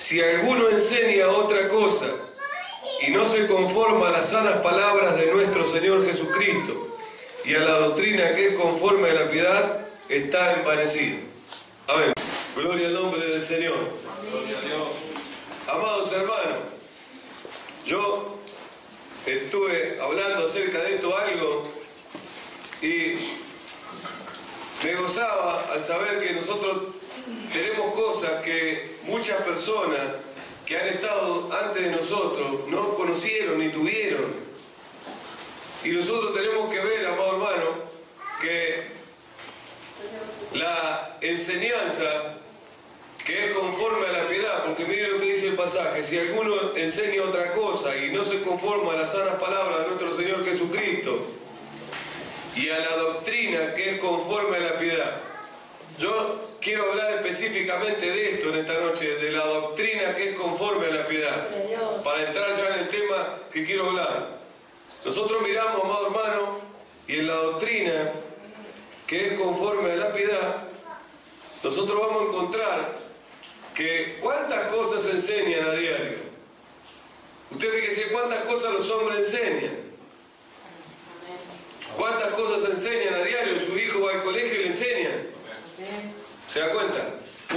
si alguno enseña otra cosa y no se conforma a las sanas palabras de nuestro Señor Jesucristo y a la doctrina que es conforme a la piedad, está envanecido. Amén. Gloria al nombre del Señor. Gloria a Dios. Amados hermanos, yo estuve hablando acerca de esto algo y me gozaba al saber que nosotros tenemos cosas que muchas personas que han estado antes de nosotros no conocieron ni tuvieron. Y nosotros tenemos que ver, amado hermano, que la enseñanza que es conforme a la piedad, porque mire lo que dice el pasaje: si alguno enseña otra cosa y no se conforma a las sanas palabras de nuestro Señor Jesucristo y a la doctrina que es conforme a la piedad. Yo quiero hablar específicamente de esto en esta noche, de la doctrina que es conforme a la piedad, para entrar ya en el tema que quiero hablar. Nosotros miramos, amado hermano, y en la doctrina que es conforme a la piedad, nosotros vamos a encontrar que cuántas cosas se enseñan a diario. Usted fíjese cuántas cosas los hombres enseñan. ¿Cuántas cosas se enseñan a diario? Su hijo va al colegio y le enseñan. ¿Se da cuenta?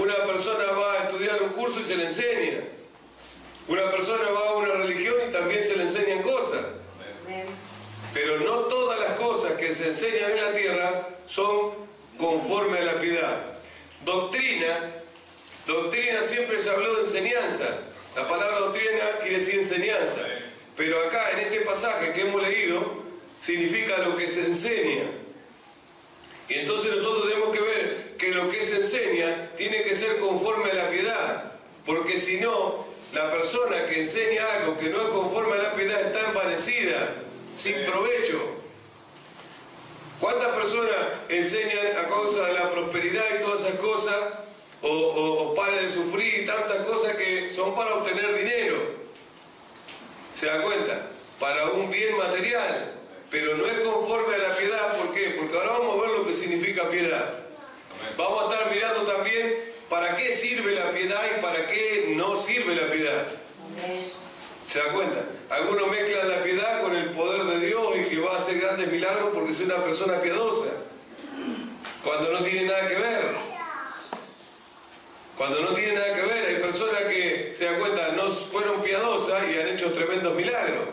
Una persona va a estudiar un curso y se le enseña. Una persona va a una religión y también se le enseñan cosas. Pero no todas las cosas que se enseñan en la tierra son conforme a la piedad. Doctrina siempre se habló de enseñanza. La palabra doctrina quiere decir enseñanza. Pero acá en este pasaje que hemos leído, significa lo que se enseña. Y entonces nosotros tenemos que ver que lo que se enseña tiene que ser conforme a la piedad. Porque si no, la persona que enseña algo que no es conforme a la piedad está envanecida, sin provecho. ¿Cuántas personas enseñan a causa de la prosperidad y todas esas cosas? O para de sufrir y tantas cosas que son para obtener dinero. ¿Se da cuenta? Para un bien material. Pero no es conforme a la piedad. ¿Por qué? Porque ahora vamos a ver lo que significa piedad. Vamos a estar mirando también para qué sirve la piedad y para qué no sirve la piedad. ¿Se da cuenta? Algunos mezclan la piedad con el poder de Dios y que va a hacer grandes milagros porque es una persona piadosa. Cuando no tiene nada que ver. Cuando no tiene nada que ver, hay personas que, se dan cuenta, no fueron piadosas y han hecho tremendos milagros.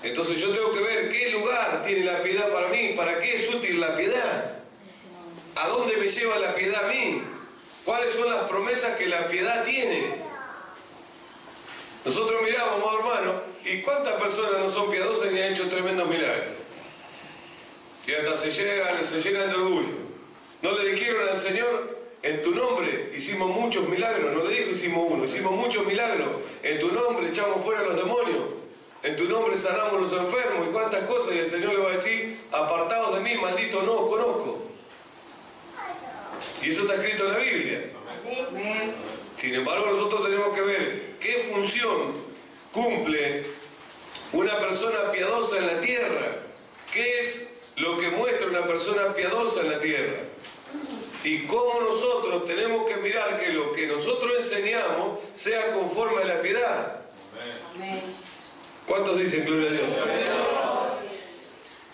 Entonces yo tengo que ver qué lugar tiene la piedad para mí, para qué es útil la piedad, a dónde me lleva la piedad a mí, cuáles son las promesas que la piedad tiene. Nosotros miramos, amado hermano, y cuántas personas no son piadosas ni han hecho tremendos milagros. Y hasta se llenan de orgullo. No le dijeron al Señor: en tu nombre hicimos muchos milagros. No le dijo hicimos uno, hicimos muchos milagros. En tu nombre echamos fuera a los demonios. En tu nombre sanamos los enfermos y cuántas cosas. Y el Señor le va a decir: apartados de mí, maldito, no os conozco. Y eso está escrito en la Biblia. Sin embargo, nosotros tenemos que ver qué función cumple una persona piadosa en la tierra. ¿Qué es lo que muestra una persona piadosa en la tierra? Y cómo nosotros tenemos que mirar que lo que nosotros enseñamos sea conforme a la piedad. Amén. ¿Cuántos dicen gloria a Dios?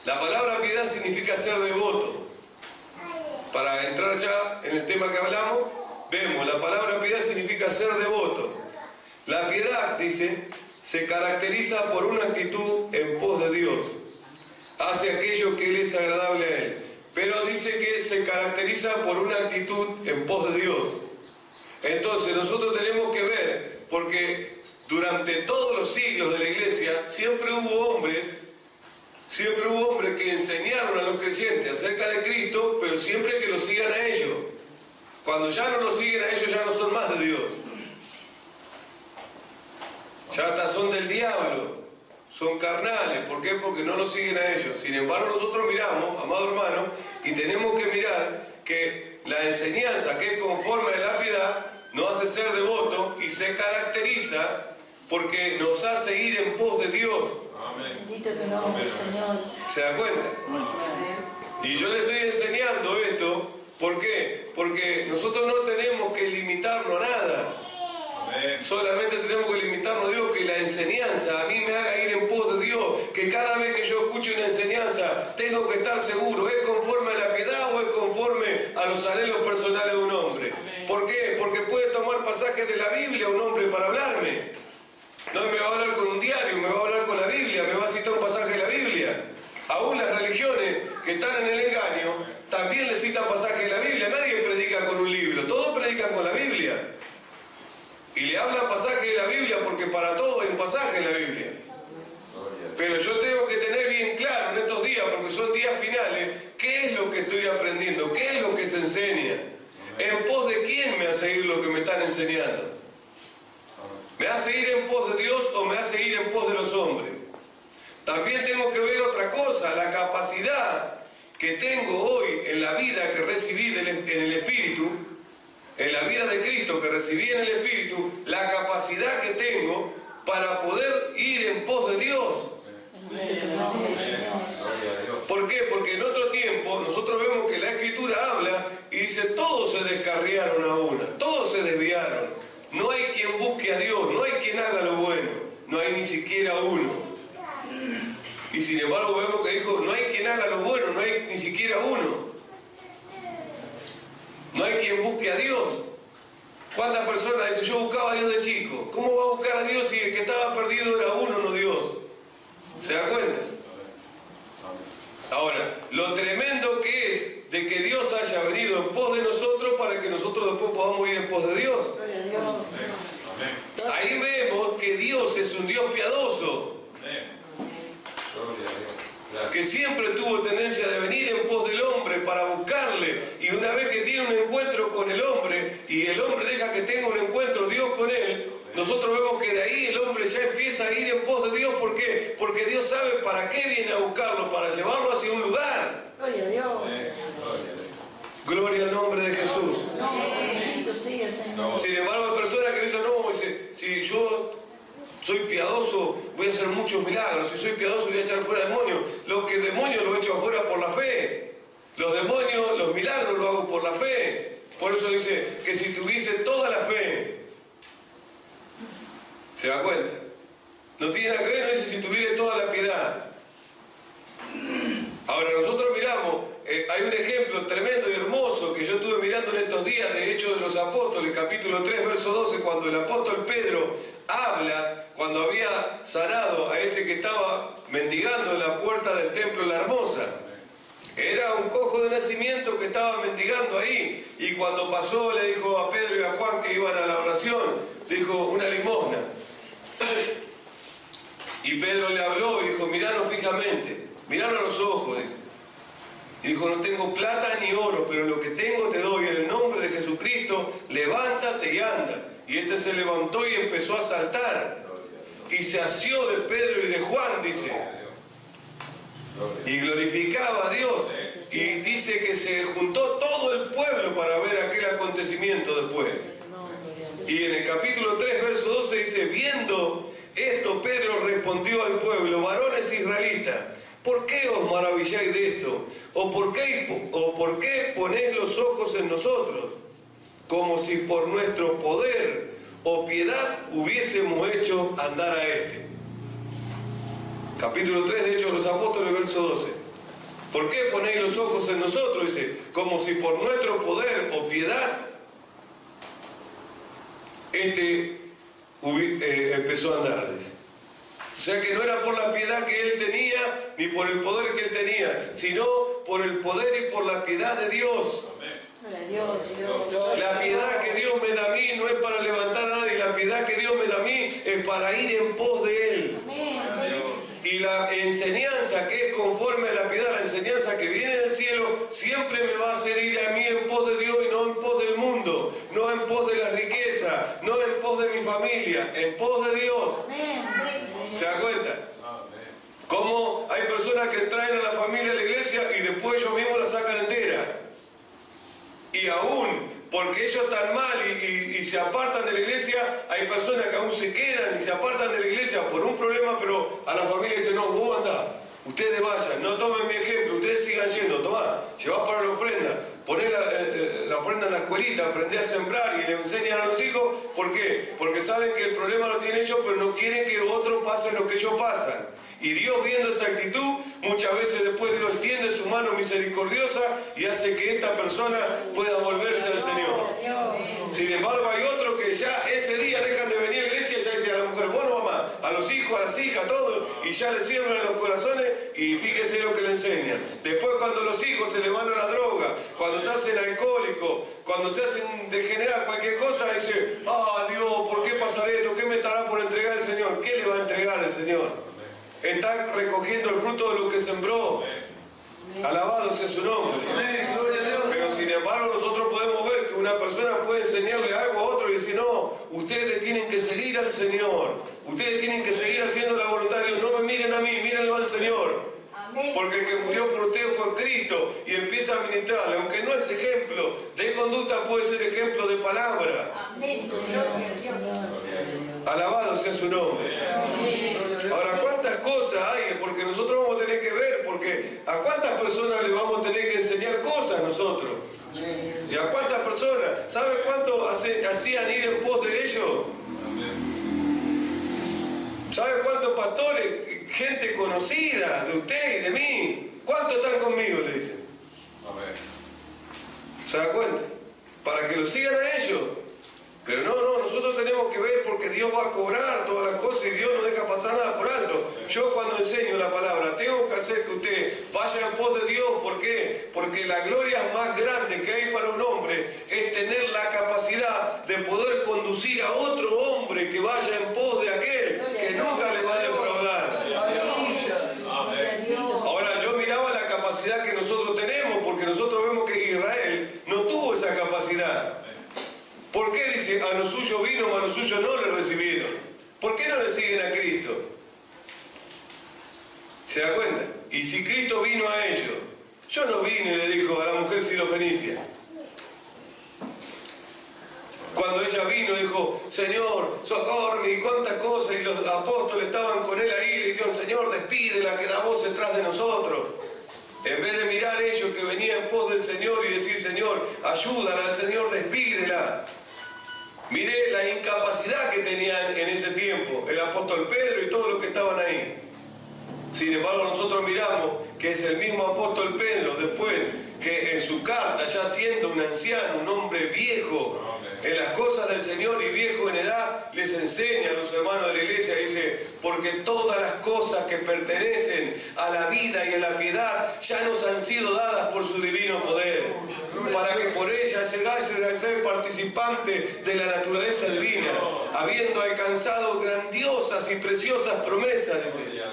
La palabra piedad significa ser devoto. Para entrar ya en el tema que hablamos, vemos, la palabra piedad significa ser devoto. La piedad, dice, se caracteriza por una actitud en pos de Dios. Hace aquello que le es agradable a Él. Pero dice que se caracteriza por una actitud en pos de Dios. Entonces nosotros tenemos que ver, porque durante todos los siglos de la iglesia siempre hubo hombres que enseñaron a los creyentes acerca de Cristo, pero siempre que los sigan a ellos. Cuando ya no los siguen a ellos, ya no son más de Dios. Ya hasta son del diablo. Son carnales. ¿Por qué? Porque no los siguen a ellos. Sin embargo, nosotros miramos, amado hermano, y tenemos que mirar que la enseñanza que es conforme a la piedad nos hace ser devotos y se caracteriza porque nos hace ir en pos de Dios. Amén. Bendito tu nombre, Señor. ¿Se da cuenta? Amén. Y yo le estoy enseñando esto, ¿por qué? Porque nosotros no tenemos que limitarnos a nada. Solamente tenemos que limitarnos a Dios, que la enseñanza a mí me haga ir en pos de Dios, que cada vez que yo escuche una enseñanza tengo que estar seguro, ¿es conforme a la piedad o es conforme a los anhelos personales de un hombre? ¿Por qué? Porque puede tomar pasajes de la Biblia un hombre para hablarme. No me va a hablar con un diario, me va a hablar con la Biblia, me va a citar un pasaje de la Biblia. Aún las religiones que están en el engaño también le citan pasajes de la Biblia. Nadie predica con un libro, todos predican con la Biblia. Y le hablan pasajes de la Biblia porque para todo hay un pasaje en la Biblia. Pero yo tengo que tener bien claro en estos días, porque son días finales, qué es lo que estoy aprendiendo, qué es lo que se enseña. ¿En pos de quién me hace ir lo que me están enseñando? ¿Me hace ir en pos de Dios o me hace ir en pos de los hombres? También tengo que ver otra cosa, la capacidad que tengo hoy en la vida que recibí en el Espíritu, en la vida de Cristo que recibí en el Espíritu, la capacidad que tengo para poder ir en pos de Dios. ¿Por qué? Porque en otro tiempo nosotros vemos que la Escritura habla y dice todos se descarriaron a una, todos se desviaron. No hay quien busque a Dios, no hay quien haga lo bueno, no hay ni siquiera uno. Y sin embargo vemos que dijo, no hay quien haga lo bueno, no hay ni siquiera uno. No hay quien busque a Dios. ¿Cuántas personas dicen, yo buscaba a Dios de chico? ¿Cómo va a buscar a Dios si el que estaba perdido era uno, no Dios? ¿Se da cuenta? Ahora, lo tremendo que es de que Dios haya venido en pos de nosotros para que nosotros después podamos ir en pos de Dios. Ahí vemos que Dios es un Dios piadoso. Que siempre tuvo tendencia de venir en pos del hombre para buscarle, y una vez que tiene un encuentro con el hombre y el hombre deja que tenga un encuentro Dios con él, nosotros vemos que de ahí el hombre ya empieza a ir en pos de Dios. ¿Por qué? Porque Dios sabe para qué viene a buscarlo, para llevarlo hacia un lugar. Gloria a Dios. Gloria al nombre de Jesús. Sin embargo, hay personas que dicen, no, si yo soy piadoso, voy a hacer muchos milagros. Si soy piadoso, voy a echar fuera demonios. Los que demonios los echo afuera por la fe. Los demonios, los milagros los hago por la fe. Por eso dice que si tuviese toda la fe, ¿se da cuenta? No tiene nada que ver, no dice si tuviera toda la piedad. Ahora nosotros miramos, hay un ejemplo tremendo y hermoso que yo estuve mirando en estos días de Hechos de los Apóstoles, capítulo 3, verso 12, cuando el apóstol Pedro habla, cuando había sanado a ese que estaba mendigando en la puerta del templo La Hermosa. Era un cojo de nacimiento que estaba mendigando ahí, y cuando pasó le dijo a Pedro y a Juan que iban a la oración, dijo, una limosna. Y Pedro le habló y dijo, miranos fijamente, miranos a los ojos, dice. Y dijo, no tengo plata ni oro, pero lo que tengo te doy en el nombre de Jesucristo, levántate y anda. Y este se levantó y empezó a saltar, y se asió de Pedro y de Juan, dice, y glorificaba a Dios. Y dice que se juntó todo el pueblo para ver aquel acontecimiento después. Y en el capítulo 3, verso 12 dice, viendo esto, Pedro respondió al pueblo, varones israelitas, ¿por qué os maravilláis de esto? ¿O por qué ponéis los ojos en nosotros? Como si por nuestro poder o piedad hubiésemos hecho andar a este. Capítulo 3 de Hechos de los Apóstoles, verso 12. ¿Por qué ponéis los ojos en nosotros? Dice, como si por nuestro poder o piedad empezó a andar, dice. O sea que no era por la piedad que él tenía, ni por el poder que él tenía, sino por el poder y por la piedad de Dios. La piedad que Dios me da a mí no es para levantar a nadie, la piedad que Dios me da a mí es para ir en pos de Él. Y la enseñanza que es conforme a la piedad, la enseñanza que viene del cielo, siempre me va a hacer ir a mí en pos de Dios y no en pos del mundo, no en pos de la riqueza, no en pos de mi familia, en pos de Dios. ¿Se da cuenta? Cómo hay personas que traen a la familia a la iglesia y después ellos mismos la sacan entera. Y aún, porque ellos están mal y se apartan de la iglesia, hay personas que aún se quedan y se apartan de la iglesia por un problema, pero a la familia dicen, no, vos andá, ustedes vayan, no tomen mi ejemplo, ustedes sigan yendo, tomá, llevás para la ofrenda. poner la ofrenda en la escuelita, aprender a sembrar y le enseñan a los hijos. ¿Por qué? Porque saben que el problema lo tienen ellos, pero no quieren que otros pasen lo que ellos pasan. Y Dios, viendo esa actitud, muchas veces después Dios extiende su mano misericordiosa y hace que esta persona pueda volverse al Señor. Sin embargo, hay otros que ya ese día dejan de venir a la iglesia y ya dicen a la mujer, bueno mamá, a los hijos, a las hijas, todo, y ya le siembran en los corazones y fíjese lo que le enseñan. Después, cuando los hijos se le van a la droga, cuando se hacen alcohólicos, cuando se hacen degenerar cualquier cosa, dice, ah Dios, ¿por qué pasará esto? ¿Qué me estará por entregar el Señor? ¿Qué le va a entregar el Señor? Está recogiendo el fruto de lo que sembró. Alabado sea su nombre. Pero sin embargo nosotros podemos ver que una persona puede enseñarle algo a otro y decir, no, ustedes tienen que seguir al Señor. Ustedes tienen que seguir haciendo la voluntad de Dios. No me miren a mí, mírenlo al Señor. Porque el que murió por ustedes fue Cristo y empieza a ministrarle. Aunque no es ejemplo de conducta, puede ser ejemplo de palabra. Alabado sea su nombre. Ahora, ¿cuántas cosas hay? Porque nosotros vamos a tener que ver, porque ¿a cuántas personas le vamos a tener que enseñar cosas nosotros? ¿Y a cuántas personas? ¿Sabe cuánto hacían ir en pos de ellos? ¿Sabe cuántos pastores, gente conocida de usted y de mí? ¿Cuántos están conmigo? Le dicen. ¿Se da cuenta? Para que lo sigan a ellos. Pero no, nosotros tenemos que ver porque Dios va a cobrar todas las cosas y Dios no deja pasar nada por alto. Yo cuando enseño la palabra tengo que hacer que usted vaya en pos de Dios. ¿Por qué? Porque la gloria más grande que hay para un hombre es tener la capacidad de poder conducir a otro hombre que vaya en pos de aquel que nunca le va a defraudar. Ahora yo miraba la capacidad que nosotros tenemos, porque nosotros vemos que Israel no tuvo esa capacidad. ¿Por qué dice, a lo suyo vino, a lo suyo no le recibieron? ¿Por qué no le siguen a Cristo? ¿Se da cuenta? Y si Cristo vino a ellos, yo no vine, le dijo a la mujer sirofenicia. Cuando ella vino, dijo, Señor, socórreme, y cuántas cosas, y los apóstoles estaban con él ahí, y le dijeron, Señor, despídela, que da voz detrás de nosotros. En vez de mirar ellos que venían en pos del Señor y decir, Señor, ayúdala al Señor, despídela. Miré la incapacidad que tenían en ese tiempo el apóstol Pedro y todos los que estaban ahí. Sin embargo, nosotros miramos que es el mismo apóstol Pedro, después que en su carta, ya siendo un anciano, un hombre viejo en las cosas del Señor y viejo en edad, les enseña a los hermanos de la iglesia, dice, porque todas las cosas que pertenecen a la vida y a la piedad ya nos han sido dadas por su divino poder, para que por ellas llegasen a ser participantes de la naturaleza divina, habiendo alcanzado grandiosas y preciosas promesas, dice.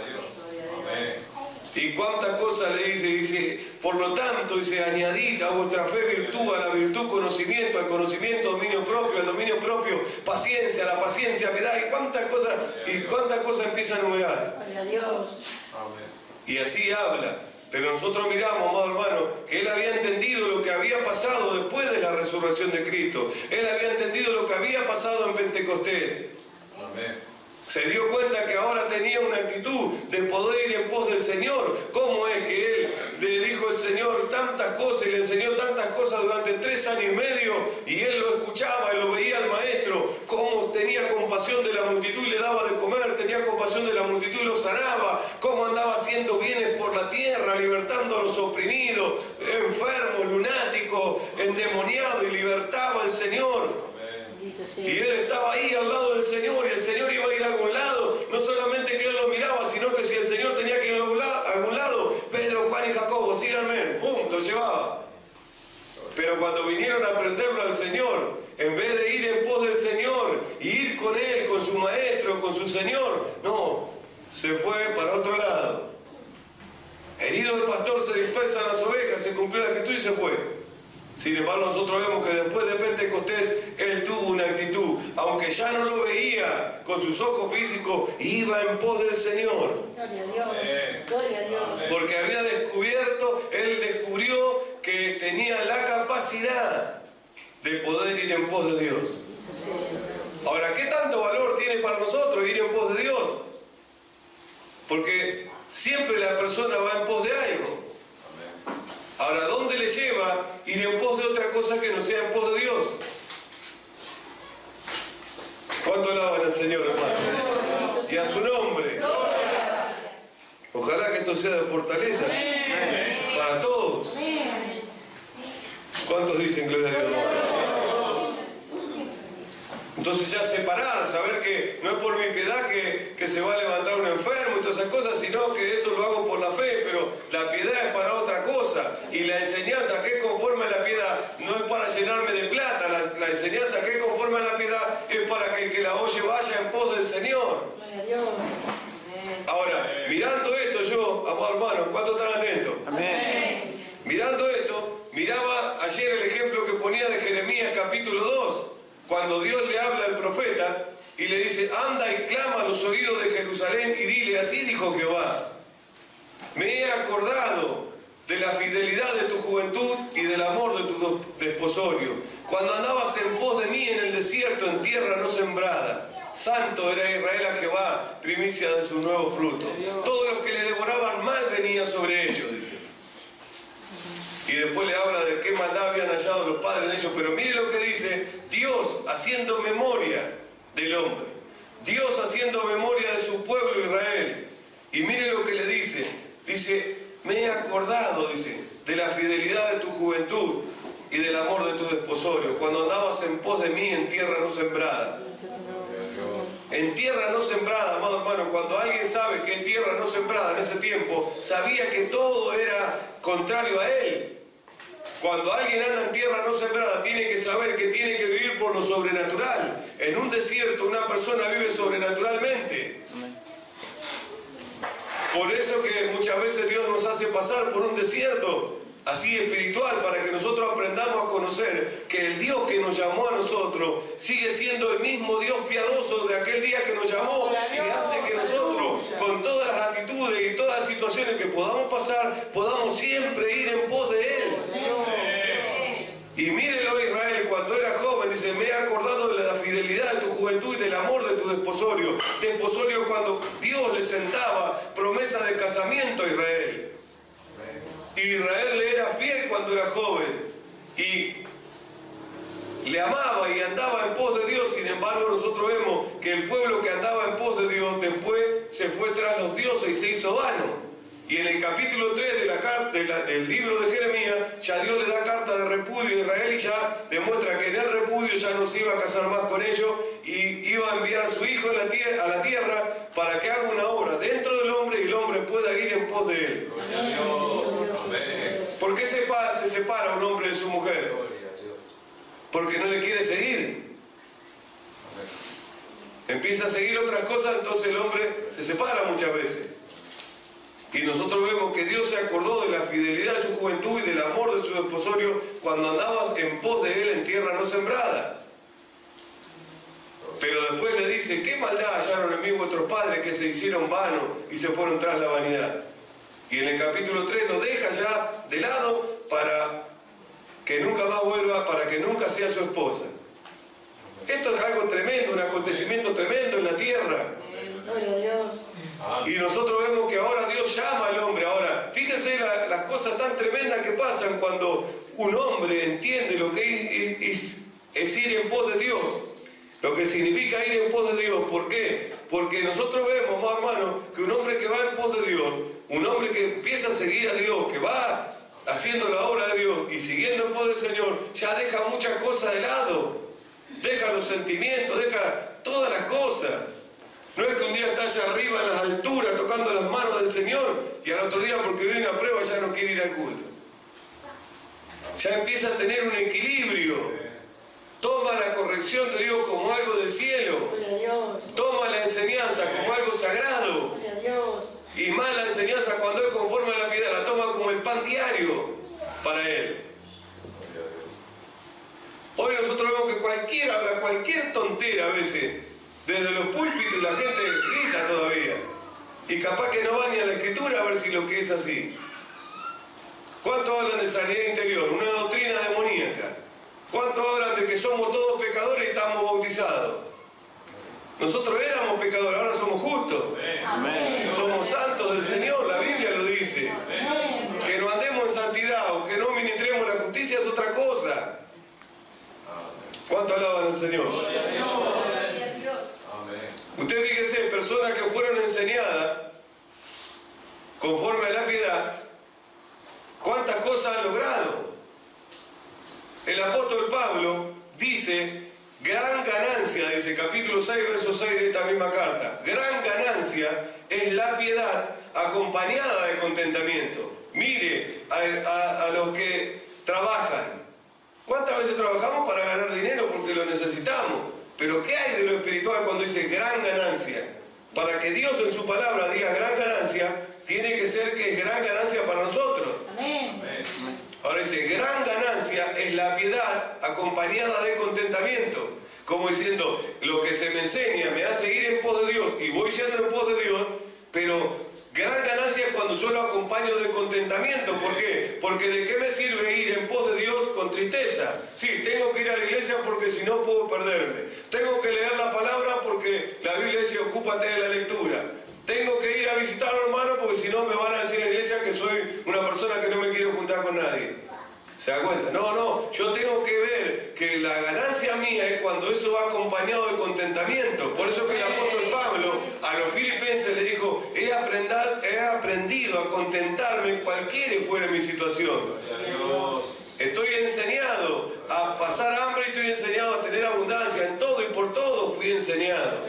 Y cuántas cosas le dice, por lo tanto, dice, añadid a vuestra fe virtud, a la virtud conocimiento, al conocimiento dominio propio, al dominio propio paciencia, a la paciencia piedad, y cuántas cosas empieza a enumerar. Y así habla. Pero nosotros miramos, amado hermano, que él había entendido lo que había pasado después de la resurrección de Cristo. Él había entendido lo que había pasado en Pentecostés. Amén. Se dio cuenta que ahora tenía una actitud de poder ir en pos del Señor. ¿Cómo es que él le dijo al Señor tantas cosas y le enseñó tantas cosas durante 3 años y medio? Y él lo escuchaba y lo veía al maestro, cómo tenía compasión de la multitud y le daba de comer, tenía compasión de la multitud y lo sanaba, cómo andaba haciendo bienes por la tierra, libertando a los oprimidos, enfermos, lunáticos, endemoniados, y libertaba al Señor. Y él estaba ahí al lado del Señor, y el Señor iba a ir a algún lado. No solamente que él lo miraba, sino que si el Señor tenía que ir a algún lado, Pedro, Juan y Jacobo, síganme, ¡pum!, lo llevaba. Pero cuando vinieron a prenderlo al Señor, en vez de ir en pos del Señor y ir con él, con su maestro, con su Señor, no, se fue para otro lado. Herido el pastor, se dispersan las ovejas, se cumplió la escritura y se fue. Sin embargo, nosotros vemos que después de Pentecostés, él tuvo una actitud, aunque ya no lo veía con sus ojos físicos, iba en pos del Señor. Gloria a Dios, gloria a Dios. Porque había descubierto, él descubrió que tenía la capacidad de poder ir en pos de Dios. Ahora, ¿qué tanto valor tiene para nosotros ir en pos de Dios? Porque siempre la persona va en pos de algo. Ahora, ¿dónde le lleva ir en pos cosa que no sea en pos de Dios. ¿Cuánto alaban al Señor, hermano? Y a su nombre. Ojalá que esto sea de fortaleza para todos. ¿Cuántos dicen gloria a Dios? Entonces ya separar, saber que no es por mi piedad que se va a levantar un enfermo y todas esas cosas, sino que eso lo hago por la fe, pero la piedad es para otra cosa. Y la enseñanza que es conforme a la piedad no es para llenarme de plata, la enseñanza que es conforme a la piedad es para que el que la oye vaya en pos del Señor. Ahora, mirando esto yo, amado hermano, ¿cuántos están atentos? Amén. Mirando esto, miraba ayer el ejemplo que ponía de Jeremías capítulo 2, cuando Dios le habla al profeta y le dice, anda y clama a los oídos de Jerusalén y dile, así dijo Jehová, me he acordado de la fidelidad de tu juventud y del amor de tu desposorio, cuando andabas en pos de mí en el desierto, en tierra no sembrada. Santo era Israel a Jehová, primicia de su nuevo fruto. Todos los que le devoraban mal venían sobre ellos, dice. Y después le habla de qué maldad habían hallado los padres en ellos. Pero mire lo que dice, Dios haciendo memoria del hombre. Dios haciendo memoria de su pueblo Israel. Y mire lo que le dice. Dice, me he acordado, dice, de la fidelidad de tu juventud y del amor de tu desposorio, cuando andabas en pos de mí en tierra no sembrada. En tierra no sembrada, amado hermano, cuando alguien sabe que en tierra no sembrada en ese tiempo, sabía que todo era contrario a él. Cuando alguien anda en tierra no sembrada, tiene que saber que tiene que vivir por lo sobrenatural. En un desierto una persona vive sobrenaturalmente. Por eso que muchas veces Dios nos hace pasar por un desierto así espiritual, para que nosotros aprendamos a conocer que el Dios que nos llamó a nosotros sigue siendo el mismo Dios piadoso de aquel día que nos llamó, y hace que nosotros, con todas las actitudes y todas las situaciones que podamos pasar, podamos siempre ir en pos de Él. Y mírelo, Israel, cuando era joven, dice, me he acordado de la fidelidad de tu juventud y del amor de tu desposorio. Desposorio cuando Dios le sentaba promesa de casamiento a Israel. Israel le era fiel cuando era joven y le amaba y andaba en pos de Dios. Sin embargo, nosotros vemos que el pueblo que andaba en pos de Dios después se fue tras los dioses y se hizo vano. Y en el capítulo 3 del libro de Jeremías, ya Dios le da carta de repudio a Israel y ya demuestra que en el repudio ya no se iba a casar más con ellos y iba a enviar a su hijo a la tierra para que haga una obra dentro del hombre y el hombre pueda ir en pos de él. ¿Por qué se separa un hombre de su mujer? Porque no le quiere seguir. Empieza a seguir otras cosas, entonces el hombre se separa muchas veces. Y nosotros vemos que Dios se acordó de la fidelidad de su juventud y del amor de su desposorio cuando andaba en pos de él en tierra no sembrada. Pero después le dice, ¿qué maldad hallaron en mí vuestros padres que se hicieron vanos y se fueron tras la vanidad? Y en el capítulo 3 lo deja ya de lado para que nunca más vuelva, para que nunca sea su esposa. Esto es algo tremendo, un acontecimiento tremendo en la tierra. Gloria a Dios. Y nosotros vemos que ahora Dios llama al hombre. Ahora, fíjense las cosas tan tremendas que pasan cuando un hombre entiende lo que es ir en pos de Dios. Lo que significa ir en pos de Dios. ¿Por qué? Porque nosotros vemos, hermano, que un hombre que va en pos de Dios, un hombre que empieza a seguir a Dios, que va haciendo la obra de Dios y siguiendo en pos del Señor, ya deja muchas cosas de lado. Deja los sentimientos, deja todas las cosas. No es que un día está allá arriba en las alturas tocando las manos del Señor y al otro día porque viene una prueba ya no quiere ir al culto. Ya empieza a tener un equilibrio. Toma la corrección de Dios como algo del cielo. Toma la enseñanza como algo sagrado. Y más la enseñanza cuando es conforme a la piedad, la toma como el pan diario para él. Hoy nosotros vemos que cualquiera habla cualquier tontera a veces. Desde los púlpitos la gente grita todavía. Y capaz que no va ni a la escritura a ver si lo que es así. ¿Cuántos hablan de sanidad interior? Una doctrina demoníaca. ¿Cuántos hablan de que somos todos pecadores y estamos bautizados? Nosotros éramos pecadores, ahora somos justos. Amén. Somos santos del Señor, la Biblia lo dice. Amén. Que no andemos en santidad o que no ministremos la justicia es otra cosa. ¿Cuánto alaban al Señor? Gloria a Dios. Usted fíjese, personas que fueron enseñadas conforme a la piedad, ¿cuántas cosas han logrado? El apóstol Pablo dice, gran ganancia, dice capítulo 6, verso 6 de esta misma carta, gran ganancia es la piedad acompañada de contentamiento. Mire a los que trabajan. ¿Cuántas veces trabajamos para ganar dinero porque lo necesitamos? Pero ¿qué hay de lo espiritual cuando dice gran ganancia? Para que Dios en su palabra diga gran ganancia, tiene que ser que es gran ganancia para nosotros. Amén. Ahora dice, gran ganancia es la piedad acompañada de contentamiento. Como diciendo, lo que se me enseña me hace ir en pos de Dios y voy yendo en pos de Dios, pero gran ganancia es cuando yo lo acompaño de contentamiento. ¿Por qué? Porque ¿de qué me sirve ir en pos de Dios con tristeza? Sí, tengo que ir a la iglesia porque si no puedo perderme. Tengo que leer la palabra porque la Biblia dice, ocúpate de la lectura. Tengo que ir a visitar a un hermano porque si no me van a decir en la iglesia que soy una persona que no me quiero juntar con nadie. ¿Se da cuenta? No, yo tengo que ver que la ganancia mía es cuando eso va acompañado de contentamiento. Por eso que el apóstol Pablo a los filipenses le dijo, he aprendido a contentarme cualquiera fuera mi situación. Estoy enseñado a pasar hambre y estoy enseñado a tener abundancia. En todo y por todo fui enseñado.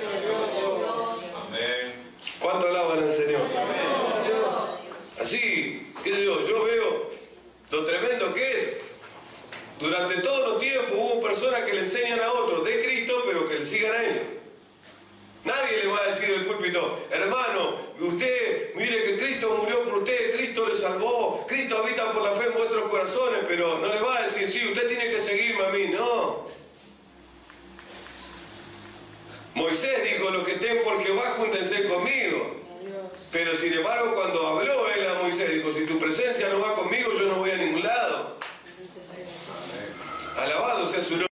¿Cuánto alaban al Señor? Así, qué sé yo veo lo tremendo que es. Durante todos los tiempos hubo personas que le enseñan a otros de Cristo, pero que le sigan a ellos. Nadie le va a decir del púlpito, hermano, usted, mire que Cristo murió por usted, Cristo le salvó, Cristo habita por la fe en vuestros corazones, pero no le va a decir, sí, usted tiene que seguirme a mí, no. Moisés dijo, los que estén por Jehová, júntense conmigo. Pero sin embargo, cuando habló él a Moisés, dijo, si tu presencia no va conmigo, yo no voy a ningún lado. Alabado sea su nombre.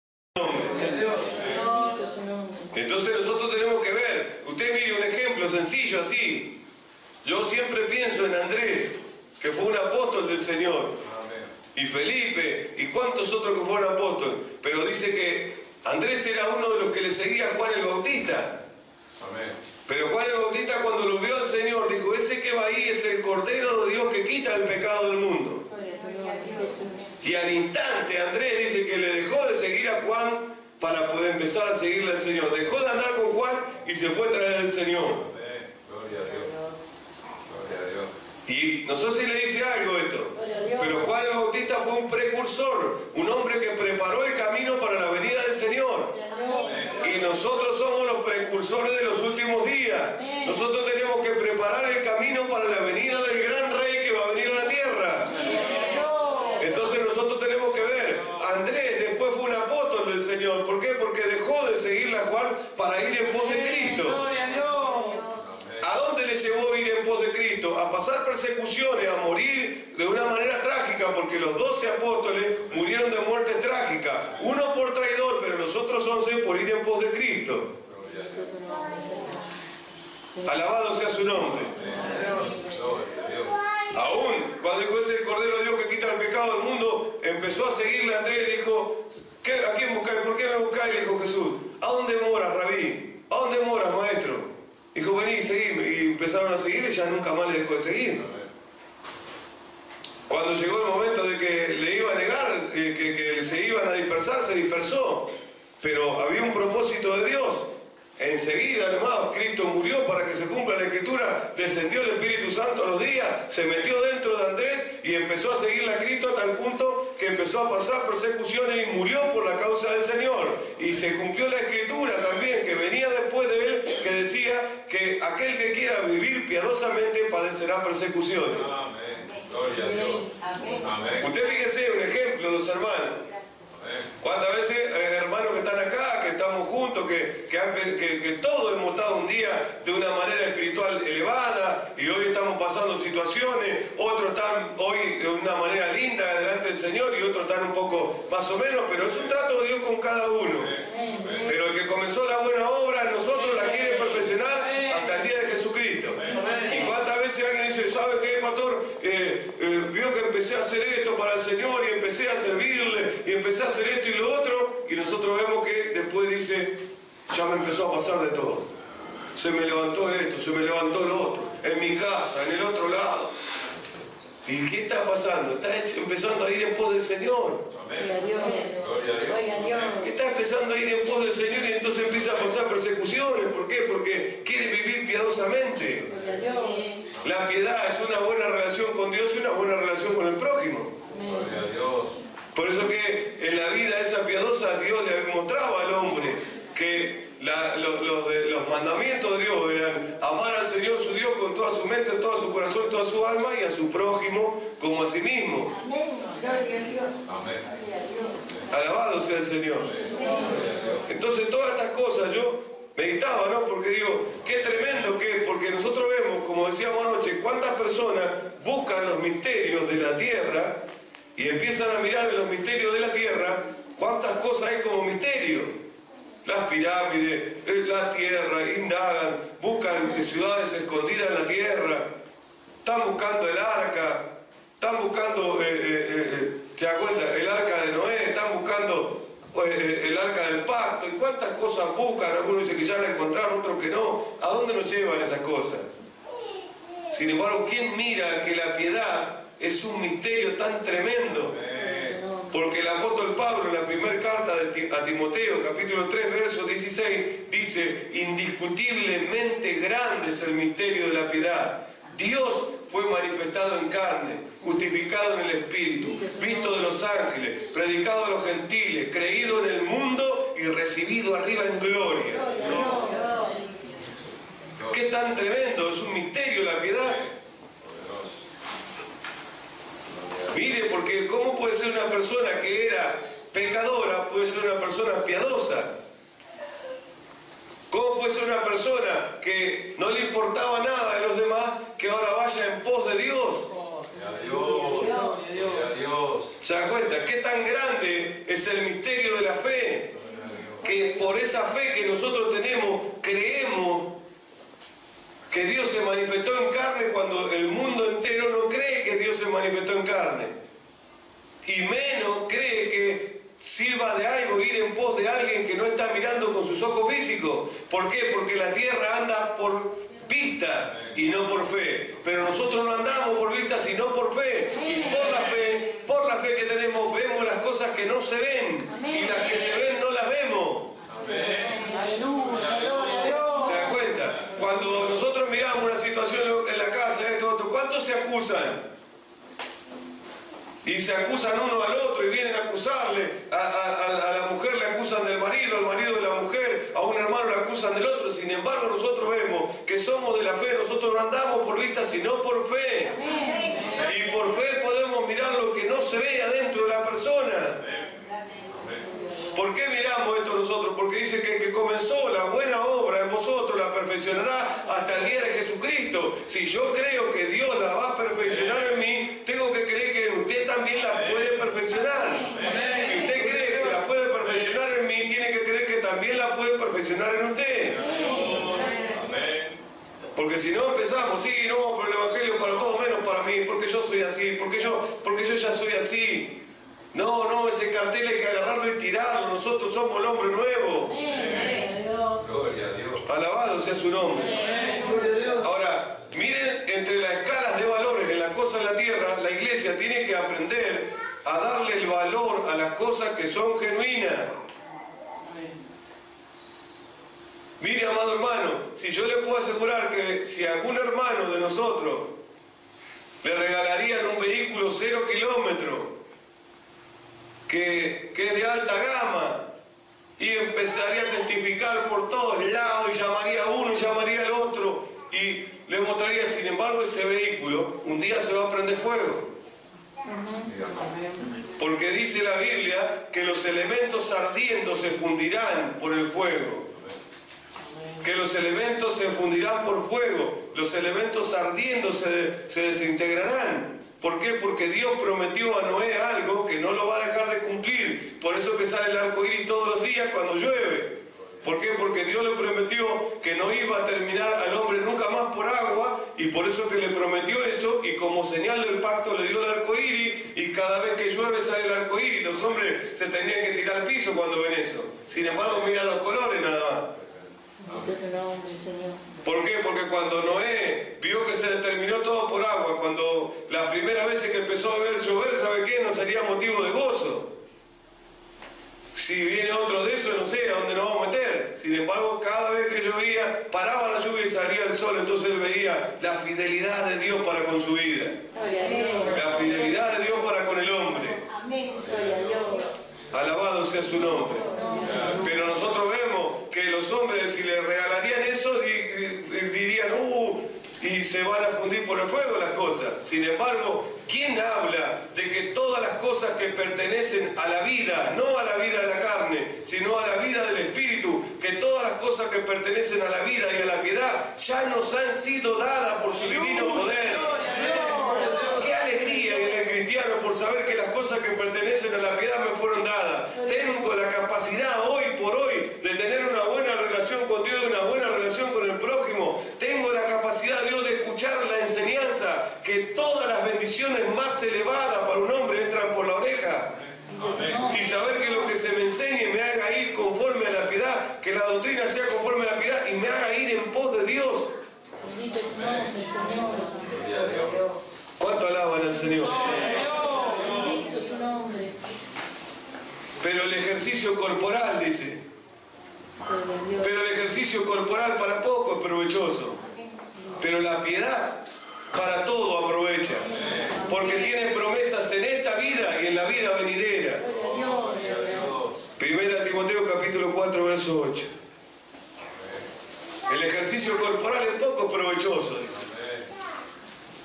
Entonces nosotros tenemos que ver, usted mire un ejemplo sencillo así. Yo siempre pienso en Andrés, que fue un apóstol del Señor. Y Felipe, y cuántos otros que fueron apóstoles. Pero dice que Andrés era uno de los que le seguía a Juan el Bautista. Pero Juan el Bautista cuando lo vio al Señor dijo, ese que va ahí es el Cordero de Dios que quita el pecado del mundo. Y al instante Andrés dice que le dejó de seguir a Juan para poder empezar a seguirle al Señor. Dejó de andar con Juan y se fue tras del Señor. Gloria a Dios. Gloria a Dios. Y no sé si le dice algo esto, pero Juan el Bautista fue un precursor, un hombre que preparó el camino para la venida del Señor. Y nosotros somos los precursores de los últimos días. Nosotros tenemos que preparar el camino para la venida del gran rey que va a venir a la tierra. Entonces nosotros tenemos que ver, Andrés después fue un apóstol del Señor. ¿Por qué? Porque dejó de seguirle a Juan para ir en pos de Cristo. ¿A dónde le llevó a ir en pos de Cristo? A pasar persecuciones, a morir de una manera trágica, porque los 12 apóstoles murieron de muerte trágica. Uno por traidor, pero los otros 11 por ir en pos de Cristo. Alabado sea su nombre. Aún cuando dijo ese Cordero de Dios que quita el pecado del mundo, empezó a seguirle a Andrés y dijo, ¿a quién buscáis? ¿Por qué me buscáis? Le dijo Jesús. ¿A dónde moras, Rabí? ¿A dónde moras, maestro? Dijo, vení, seguime. Y empezaron a seguirle y ya nunca más le dejó de seguir. Cuando llegó el momento de que le iba a negar, que se iban a dispersar, se dispersó. Pero había un propósito de Dios. Enseguida, nomás, Cristo murió para que se cumpla la Escritura, descendió el Espíritu Santo a los días, se metió dentro de Andrés y empezó a seguirle a Cristo a tal punto que empezó a pasar persecuciones y murió por la causa del Señor. Y se cumplió la Escritura también, que venía después de él, que decía que aquel que quiera vivir piadosamente padecerá persecuciones. Amén. Gloria a Dios. Amén. Usted fíjese un ejemplo, los hermanos. ¿Cuántas veces, hermanos que están acá, que estamos juntos, que todos hemos estado un día de una manera espiritual elevada y hoy estamos pasando situaciones, otros están hoy de una manera linda delante del Señor y otros están un poco más o menos, pero es un trato de Dios con cada uno. Pero el que comenzó la buena obra en nosotros la quiere perfeccionar hasta el día de Jesucristo. ¿Y cuántas veces alguien dice, ¿sabe qué, pastor? Vio que empecé a hacer esto para el Señor y empecé a servirle y empecé a hacer esto y lo otro, y nosotros vemos después dice, ya me empezó a pasar de todo. Se me levantó esto, se me levantó lo otro, en mi casa, en el otro lado. ¿Y qué está pasando? Está empezando a ir en pos del Señor. Gloria a Dios. Gloria a Dios. Está empezando a ir en pos del Señor y entonces empieza a pasar persecuciones. ¿Por qué? Porque quiere vivir piadosamente. Gloria a Dios. La piedad es una buena relación con Dios y una buena relación con el prójimo. Gloria a Dios. Por eso que en la vida esa piadosa Dios le mostraba al hombre que los mandamientos de Dios eran amar al Señor su Dios con toda su mente, todo su corazón, toda su alma y a su prójimo como a sí mismo. Amén. Gloria a Dios. Amén. Gloria a Dios. Alabado sea el Señor. Entonces todas estas cosas yo meditaba, ¿no? Porque digo, qué tremendo que es, porque nosotros vemos, como decíamos anoche, cuántas personas buscan los misterios de la tierra y empiezan a mirar en los misterios de la tierra, cuántas cosas hay como misterio. Las pirámides, la tierra, indagan, buscan ciudades escondidas en la tierra, están buscando el arca, están buscando, ¿se da cuenta? El arca de Noé, están buscando el arca del pacto, y cuántas cosas buscan, algunos dicen que ya la encontraron, otros que no. ¿A dónde nos llevan esas cosas? Sin embargo, ¿quién mira que la piedad es un misterio tan tremendo? Porque el apóstol Pablo en la primera carta a Timoteo, capítulo 3, verso 16, dice, indiscutiblemente grande es el misterio de la piedad. Dios fue manifestado en carne, justificado en el Espíritu, visto de los ángeles, predicado a los gentiles, creído en el mundo y recibido arriba en gloria. ¡Qué tan tremendo! Es un misterio la piedad. Mire, porque ¿cómo puede ser una persona que era pecadora, puede ser una persona piadosa? ¿Cómo puede ser una persona que no le importaba nada de los demás, que ahora vaya en pos de Dios? ¿Se da cuenta? ¿Qué tan grande es el misterio de la fe? Que por esa fe que nosotros tenemos, creemos que Dios se manifestó en carne cuando el mundo entero no cree que Dios se manifestó en carne. Y menos cree que sirva de algo ir en pos de alguien que no está mirando con sus ojos físicos. ¿Por qué? Porque la tierra anda por vista y no por fe. Pero nosotros no andamos por vista sino por fe. Y por la fe que tenemos, vemos las cosas que no se ven. Y las que se ven no las vemos. ¿Se dan cuenta? Cuando nosotros miramos una situación en la casa, esto, otro, ¿cuántos se acusan? Y se acusan uno al otro y vienen a acusarle. A la mujer le acusan del marido, al marido de la mujer, a un hermano le acusan del otro. Sin embargo, nosotros vemos que somos de la fe, nosotros no andamos por vista, sino por fe. Y por fe podemos mirar lo que no se ve adentro de la persona. ¿Por qué miramos esto nosotros? Porque dice que el que comenzó la buena obra en vosotros la perfeccionará hasta el día de Jesucristo. Si yo creo que Dios la va a perfeccionar en mí, tengo que creer que usted también la puede perfeccionar. Si usted cree que la puede perfeccionar en mí, tiene que creer que también la puede perfeccionar en usted. Porque si no empezamos, sí, no, por el Evangelio para todos menos para mí, porque yo soy así, porque yo ya soy así. No, ese cartel hay que agarrarlo y tirarlo. Nosotros somos el hombre nuevo. Gloria a Dios. Alabado sea su nombre. Ahora, miren, entre las escalas de valores en las cosas de la tierra, la iglesia tiene que aprender a darle el valor a las cosas que son genuinas. Mire, amado hermano, si yo le puedo asegurar que si a algún hermano de nosotros le regalarían un vehículo 0 kilómetros, que es de alta gama, y empezaría a testificar por todos lados y llamaría a uno y llamaría al otro y le mostraría, sin embargo, ese vehículo un día se va a prender fuego. Porque dice la Biblia que los elementos ardiendo se fundirán por el fuego. Que los elementos se fundirán por fuego, los elementos ardiendo se desintegrarán. ¿Por qué? Porque Dios prometió a Noé algo que no lo va a dejar de cumplir. Por eso que sale el arco iris todos los días cuando llueve. ¿Por qué? Porque Dios le prometió que no iba a terminar al hombre nunca más por agua, y por eso que le prometió eso, y como señal del pacto le dio el arco iris, y cada vez que llueve sale el arco iris. Los hombres se tenían que tirar al piso cuando ven eso. sin embargo mira los colores nada más. Bendito tu nombre, Señor. ¿Por qué? Porque cuando Noé vio que se le terminó todo por agua, cuando la primera vez que empezó a ver llover, ¿sabe qué? No sería motivo de gozo. Si viene otro de eso, no sé a dónde nos vamos a meter. Sin embargo, cada vez que llovía, paraba la lluvia y salía el sol. Entonces él veía la fidelidad de Dios para con su vida. Gloria a Dios. La fidelidad de Dios para con el hombre. Amén. Gloria a Dios. Alabado sea su nombre. Pero nosotros vemos que los hombres, si le regalarían eso, dirían, y se van a fundir por el fuego las cosas. Sin embargo, ¿quién habla de que todas las cosas que pertenecen a la vida, no a la vida de la carne, sino a la vida del Espíritu, que todas las cosas que pertenecen a la vida y a la piedad, ya nos han sido dadas por su divino poder? ¡Qué alegría en el cristiano por saber que las cosas que pertenecen a la piedad me fueron dadas! Tengo la capacidad hoy por hoy de tener una buena relación con Dios, una buena relación con el prójimo. Tengo la capacidad, Dios, de escuchar la enseñanza, que todas las bendiciones más elevadas para un hombre entran por la oreja. Y saber que lo que se me enseñe me haga ir conforme a la piedad, que la doctrina sea conforme a la piedad y me haga ir en pos de Dios. Bendito tu nombre, Señor. ¿Cuánto alaban al Señor? Bendito su nombre. Pero el ejercicio corporal, dice, Gloria a Dios. pero el ejercicio corporal para poco es provechoso. Pero la piedad para todo aprovecha. Porque tiene promesas en esta vida y en la vida venidera. Gloria a Dios. Primera Timoteo capítulo 4, verso 8. El ejercicio corporal es poco provechoso, dice.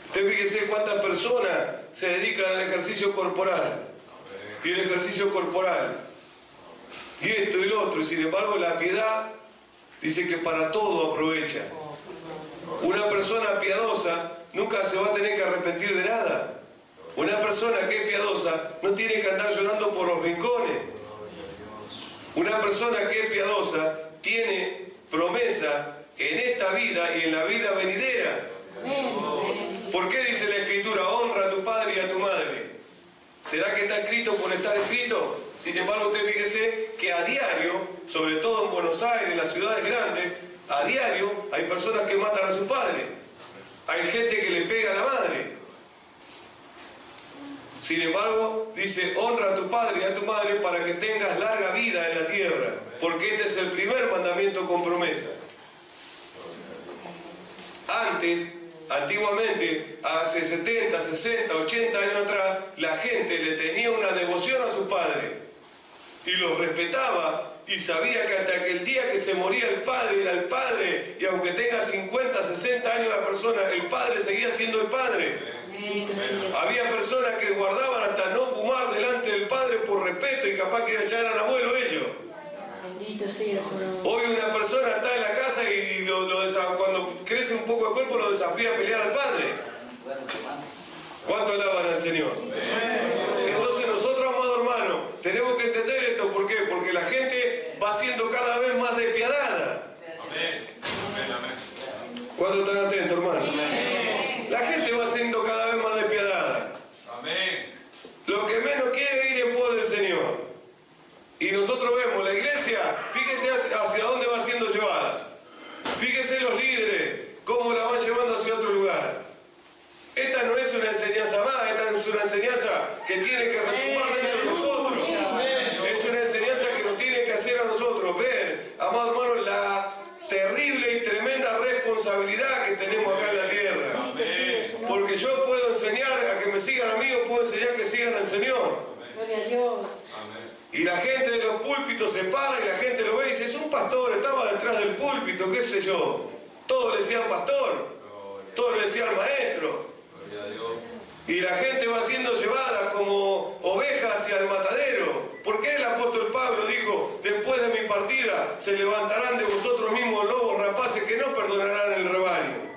Usted fíjese cuántas personas se dedican al ejercicio corporal. Y el ejercicio corporal. Y esto y lo otro. Y sin embargo la piedad dice que para todo aprovecha. Una persona piadosa nunca se va a tener que arrepentir de nada. Una persona que es piadosa no tiene que andar llorando por los rincones. Una persona que es piadosa tiene promesa en esta vida y en la vida venidera. ¿Por qué dice la Escritura, honra a tu padre y a tu madre? ¿Será que está escrito por estar escrito? Sin embargo, usted fíjese que a diario, sobre todo en Buenos Aires, en las ciudades grandes, a diario hay personas que matan a su padre. Hay gente que le pega a la madre. Sin embargo, dice, honra a tu padre y a tu madre para que tengas larga vida en la tierra. Porque este es el primer mandamiento con promesa. Antiguamente, hace 70, 60, 80 años atrás, la gente le tenía una devoción a su padre y lo respetaba y sabía que hasta que el día que se moría el padre era el padre, y aunque tenga 50, 60 años la persona, el padre seguía siendo el padre. Había personas que guardaban hasta no fumar delante del padre por respeto y capaz que ya eran abuelos ellos. Bendito sea su nombre. Hoy una persona está en la casa y cuando crece un poco el cuerpo lo desafía a pelear al padre. ¿Cuánto alaban al Señor? Entonces nosotros, amados hermanos, tenemos que entender esto. ¿Por qué? Porque la gente va siendo cada vez más despiadada. ¿Cuántos están atentos, hermano? La gente va siendo cada vez más despiadada. Lo que menos quiere es ir en pos del Señor. Y nosotros vemos la iglesia, fíjese hacia dónde va siendo llevada. Fíjese los líderes, cómo la van llevando hacia otro lugar. Esta no es una enseñanza más, esta es una enseñanza que tiene que retumbar dentro de nosotros. Es una enseñanza que nos tiene que hacer a nosotros ver, amados hermanos, la terrible y tremenda responsabilidad que tenemos acá en la tierra. Porque yo puedo enseñar a que me sigan a mí, o puedo enseñar que sigan al Señor. Gloria a Dios. Y la gente de los púlpitos se para y la gente lo ve y dice, es un pastor, estaba detrás del púlpito, qué sé yo. Todos le decían pastor, todos le decían maestro. Y la gente va siendo llevada como oveja hacia el matadero. ¿Por qué el apóstol Pablo dijo, después de mi partida se levantarán de vosotros mismos lobos rapaces que no perdonarán el rebaño?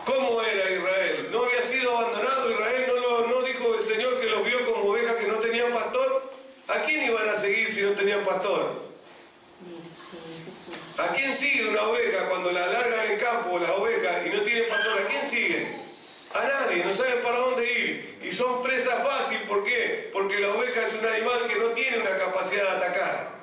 ¿Cómo era Israel? ¿No había sido abandonado Israel? ¿No dijo el Señor que los vio como ovejas que no tenían pastor? ¿A quién iban a seguir si no tenían pastor? ¿A quién sigue una oveja cuando la largan en el campo, las ovejas, y no tienen pastor? ¿A quién siguen? A nadie, no saben para dónde ir. Y son presa fácil, ¿por qué? Porque la oveja es un animal que no tiene una capacidad de atacar.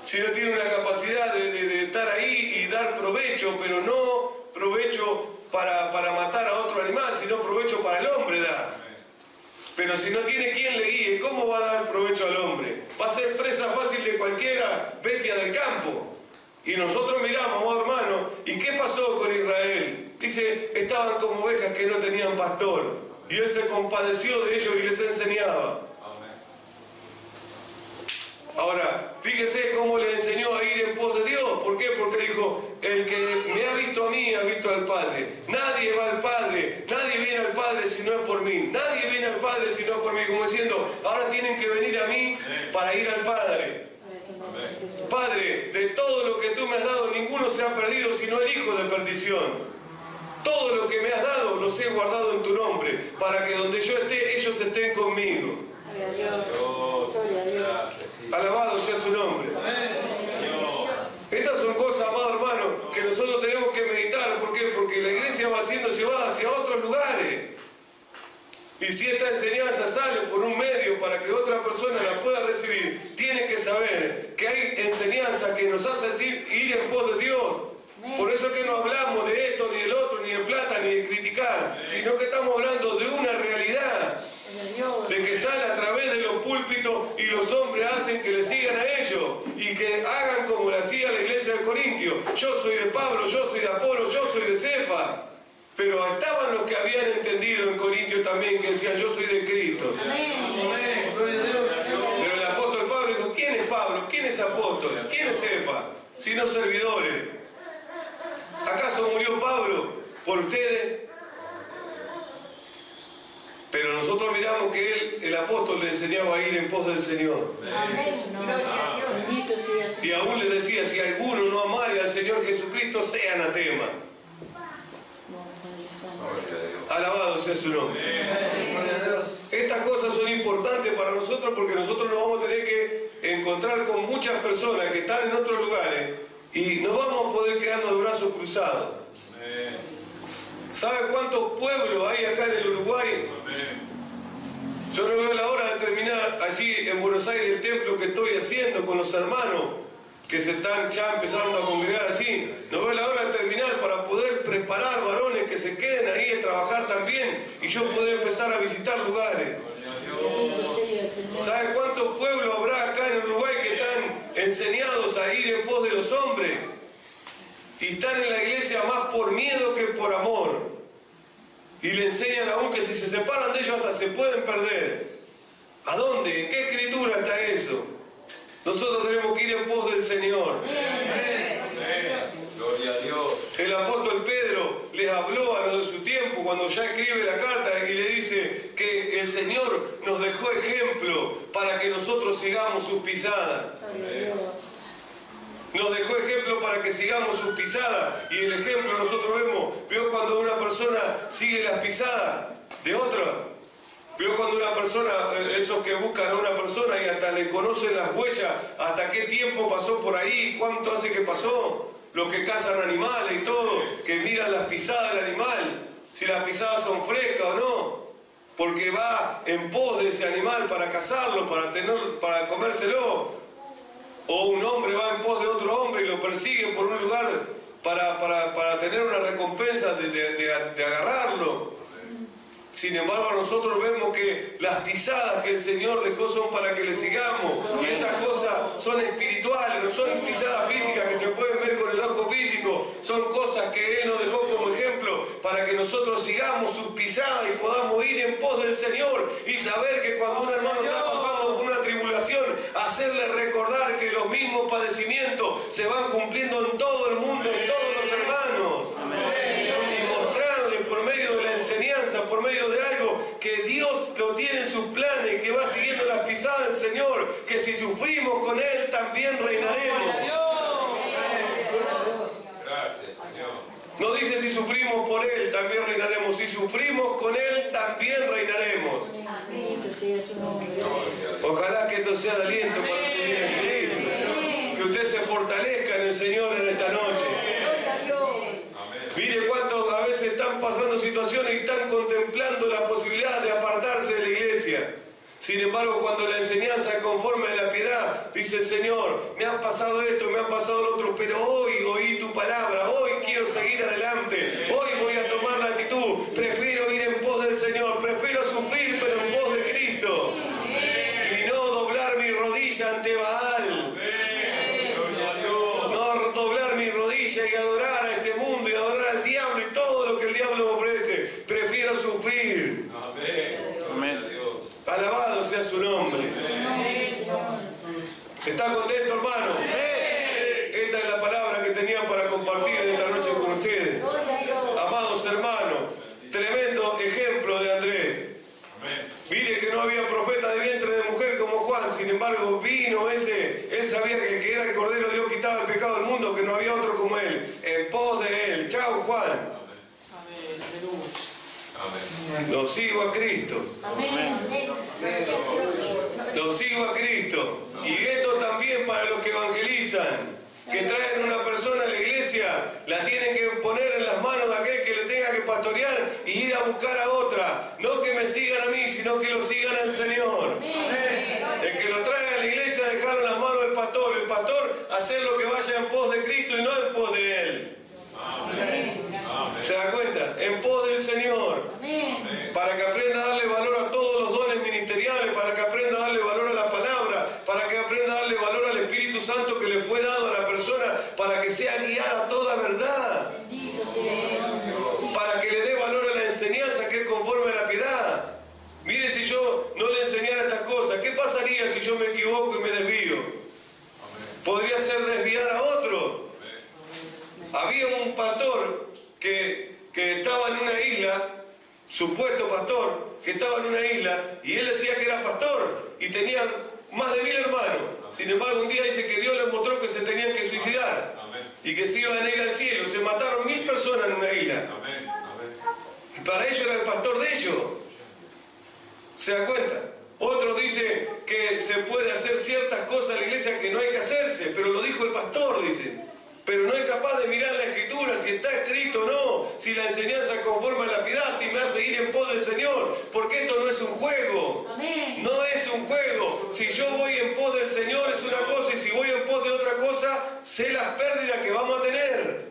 Si no tiene una capacidad de estar ahí y dar provecho, pero no provecho para matar a otro animal, sino provecho para el hombre da. Pero si no tiene quien le guíe, ¿cómo va a dar provecho al hombre? Va a ser presa fácil de cualquiera bestia del campo. Y nosotros miramos, oh hermano, ¿y qué pasó con Israel? Dice, estaban como ovejas que no tenían pastor. Y él se compadeció de ellos y les enseñaba. Ahora, fíjese cómo le enseñó a ir en pos de Dios. ¿Por qué? Porque dijo, el que me ha visto a mí, ha visto al Padre. Nadie va al Padre, nadie viene al Padre si no es por mí. Nadie viene al Padre si no es por mí. Como diciendo, ahora tienen que venir a mí para ir al Padre. Padre, de todo lo que tú me has dado, ninguno se ha perdido sino el hijo de perdición. Todo lo que me has dado, los he guardado en tu nombre, para que donde yo esté, ellos estén conmigo. Alabado sea su nombre. Estas son cosas, amado hermano, que nosotros tenemos que meditar. ¿Por qué? Porque la iglesia va siendo llevada hacia otros lugares. Y si esta enseñanza sale por un medio para que otra persona la pueda recibir, tiene que saber que hay enseñanza que nos hace ir en pos de Dios. Por eso es que no hablamos de esto, ni del otro, ni de plata, ni de criticar, sino que estamos hablando de una realidad, de que sale a través de los púlpitos y los hombres hacen que le sigan a ellos y que hagan como le hacía la iglesia de Corintio. Yo soy de Pablo, yo soy de Apolo, yo soy de Cefa. Pero estaban los que habían entendido en Corintios también, que decían, yo soy de Cristo. Pero el apóstol Pablo dijo, ¿quién es Pablo? ¿Quién es apóstol? ¿Quién es Cefa? Sino servidores. ¿Acaso murió Pablo por ustedes? Pero nosotros miramos que él, el apóstol, le enseñaba a ir en pos del Señor. Y aún le decía, si alguno no amare al Señor Jesucristo, sea anatema. Alabado sea su nombre. Estas cosas son importantes para nosotros porque nosotros nos vamos a tener que encontrar con muchas personas que están en otros lugares y no vamos a poder quedarnos de brazos cruzados. ¿Sabe cuántos pueblos hay acá en el Uruguay? Yo no veo la hora de terminar allí en Buenos Aires el templo que estoy haciendo con los hermanos que se están ya empezando a congregar allí. No veo la hora de terminar para poder preparar varones que se queden ahí a trabajar también y yo poder empezar a visitar lugares. ¿Sabe cuántos pueblos habrá acá en Uruguay que están enseñados a ir en pos de los hombres? Y están en la iglesia más por miedo que por amor. Y le enseñan aún que si se separan de ellos hasta se pueden perder. ¿A dónde? ¿En qué escritura está eso? Nosotros tenemos que ir en pos del Señor. Gloria a Dios. El apóstol Pedro les habló a los de su tiempo cuando ya escribe la carta y le dice que el Señor nos dejó ejemplo para que nosotros sigamos sus pisadas. Nos dejó ejemplo para que sigamos sus pisadas. Y el ejemplo nosotros veo cuando una persona sigue las pisadas de otra. Veo cuando una persona, esos que buscan a una persona y hasta le conocen las huellas, hasta qué tiempo pasó por ahí, cuánto hace que pasó, los que cazan animales y todo, que miran las pisadas del animal, si las pisadas son frescas o no, porque va en pos de ese animal para cazarlo, para comérselo, o un hombre va en pos de otro hombre y lo persigue por un lugar para tener una recompensa de agarrarlo. Sin embargo, nosotros vemos que las pisadas que el Señor dejó son para que le sigamos. Y esas cosas son espirituales, no son pisadas físicas que se pueden ver con el ojo físico. Son cosas que Él nos dejó como ejemplo para que nosotros sigamos sus pisadas y podamos ir en pos del Señor. Y saber que cuando un hermano está pasando por una tribulación, hacerle recordar que los mismos padecimientos se van cumpliendo en todo el mundo, en todos los hermanos. Y mostrarle por medio de la enseñanza, por medio de algo, que Dios lo tiene en sus planes, que va siguiendo las pisadas del Señor, que si sufrimos con Él también reinaremos. Gracias, Señor. No dice si sufrimos por Él también reinaremos, si sufrimos con Él también reinaremos. Ojalá que esto sea de aliento para su vida, que usted se fortalezca en el Señor en esta noche. Mire cuántos a veces están pasando situaciones y están contemplando la posibilidad de apartarse de la iglesia. Sin embargo, cuando la enseñanza es conforme a la piedad, dice el Señor, me ha pasado esto, me ha pasado lo otro, pero hoy oí tu palabra, hoy quiero seguir adelante, hoy voy a tomar la actitud, prefiero ir en pos del Señor, prefiero sufrir pero en pos de Cristo y no doblar mi rodilla ante Baal, no doblar mi rodilla y adorar a este mundo y adorar al diablo y todo lo que el diablo me ofrece, prefiero sufrir. Amén. Alabado sea su nombre. ¿Está contento, hermano? Esta es la palabra que tenía para compartir en esta noche con ustedes. Amados hermanos, tremendo ejemplo de Andrés. Mire que no había profeta de vientre de mujer como Juan, sin embargo vino ese, él sabía que el que era el Cordero de Dios quitaba el pecado del mundo, que no había otro como él, en pos de él. Chao, Juan. Lo sigo a Cristo. Lo sigo a Cristo. Y esto también para los que evangelizan, que traen una persona a la iglesia, la tienen que poner en las manos de aquel que le tenga que pastorear y ir a buscar a otra. No que me sigan a mí, sino que lo sigan al Señor. El que lo trae a la iglesia, dejarlo en las manos del pastor. El pastor, hacer lo que vaya en pos de Cristo y no en pos de Él. ¿Se da cuenta? En pos del Señor. Para que aprenda a darle valor a todos los dones ministeriales, para que aprenda a darle valor a la palabra, para que aprenda a darle valor al Espíritu Santo que le fue dado a la persona, para que sea guiada a toda verdad. Para que le dé valor a la enseñanza que es conforme a la piedad. Mire, si yo no le enseñara estas cosas, ¿qué pasaría si yo me equivoco y me desvío? Podría ser desviar a otro. Había un pastor que estaba en una isla, supuesto pastor, que estaba en una isla, y él decía que era pastor, y tenía más de 1000 hermanos. Sin embargo, un día dice que Dios les mostró que se tenían que suicidar, y que se iban a ir al cielo. Se mataron 1000 personas en una isla. Y para ellos era el pastor de ellos. ¿Se da cuenta? Otros dicen que se puede hacer ciertas cosas en la iglesia que no hay que hacerse, pero lo dijo el pastor, dice. Pero no es capaz de mirar la Escritura, si está escrito o no, si la enseñanza conforma a la piedad, si me hace ir en pos del Señor, porque esto no es un juego. Amén. No es un juego. Si yo voy en pos del Señor es una cosa, y si voy en pos de otra cosa, sé las pérdidas que vamos a tener.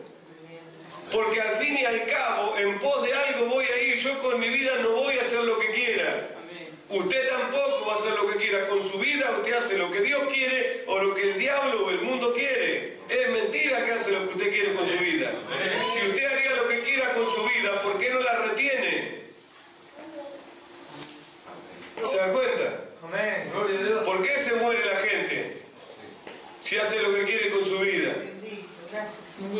Porque al fin y al cabo, en pos de algo voy a ir. Yo con mi vida no voy a hacer lo que quiera. Usted tampoco va a hacer lo que quiera. Con su vida usted hace lo que Dios quiere o lo que el diablo o el mundo quiere. Es mentira que hace lo que usted quiere con su vida. Si usted haría lo que quiera con su vida, ¿por qué no la retiene? ¿Se da cuenta? Amén. Gloria a Dios. ¿Por qué se muere la gente si hace lo que quiere con su vida?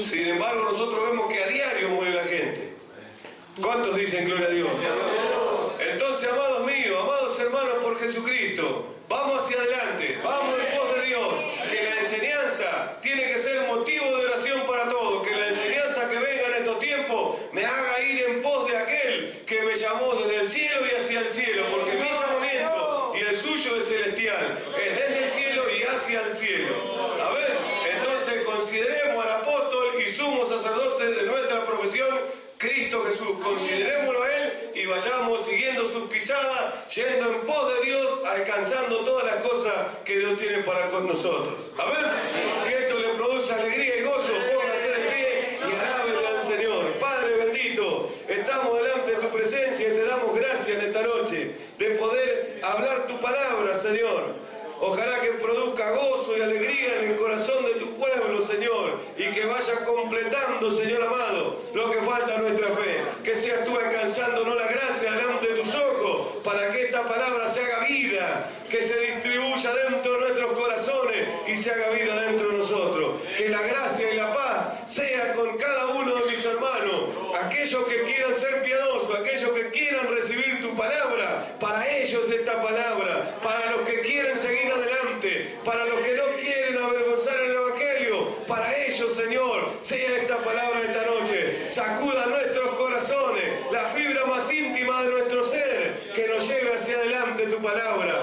Sin embargo, nosotros vemos que a diario muere la gente. ¿Cuántos dicen gloria a Dios? Entonces, amados míos, amados hermanos por Jesucristo, vamos hacia adelante, vamos en pos de Dios. Que la enseñanza tiene que ser motivo de oración para todos. Que la enseñanza que venga en estos tiempos me haga ir en pos de aquel que me llamó desde el cielo y hacia el cielo. Porque mi llamamiento y el suyo es celestial. Es desde el cielo y hacia el cielo. A ver, entonces consideremos al apóstol y sumo sacerdote de nuestra profesión, Cristo Jesús. Considerémoslo a Él y vayamos siguiendo sus pisadas, yendo en pos de Dios, alcanzando todas las cosas que Dios tiene para con nosotros. Amén. Si esto le produce alegría y gozo, póngase de pie y alábele al Señor. Padre bendito, estamos delante de tu presencia y te damos gracias en esta noche de poder hablar tu palabra, Señor. Ojalá que produzca gozo y alegría en el corazón de tu pueblo, Señor, y que vaya completando, Señor amado, lo que falta a nuestra fe. Que seas tú alcanzándonos la gracia delante de tus ojos para que esta palabra se haga vida, que se distribuya dentro de nuestros corazones y se haga vida dentro de nosotros. Que la gracia y la paz sea con cada uno de mis hermanos, aquellos que quieran ser piadosos, aquellos que quieran recibir tu palabra, para ellos esta palabra, para los que quieren seguir adelante, para los que no quieren avergonzar el Evangelio, para ellos, Señor, sea esta palabra esta noche. Sacuda nuestros corazones, la fibra más íntima de nuestro ser, que nos lleve hacia adelante tu palabra.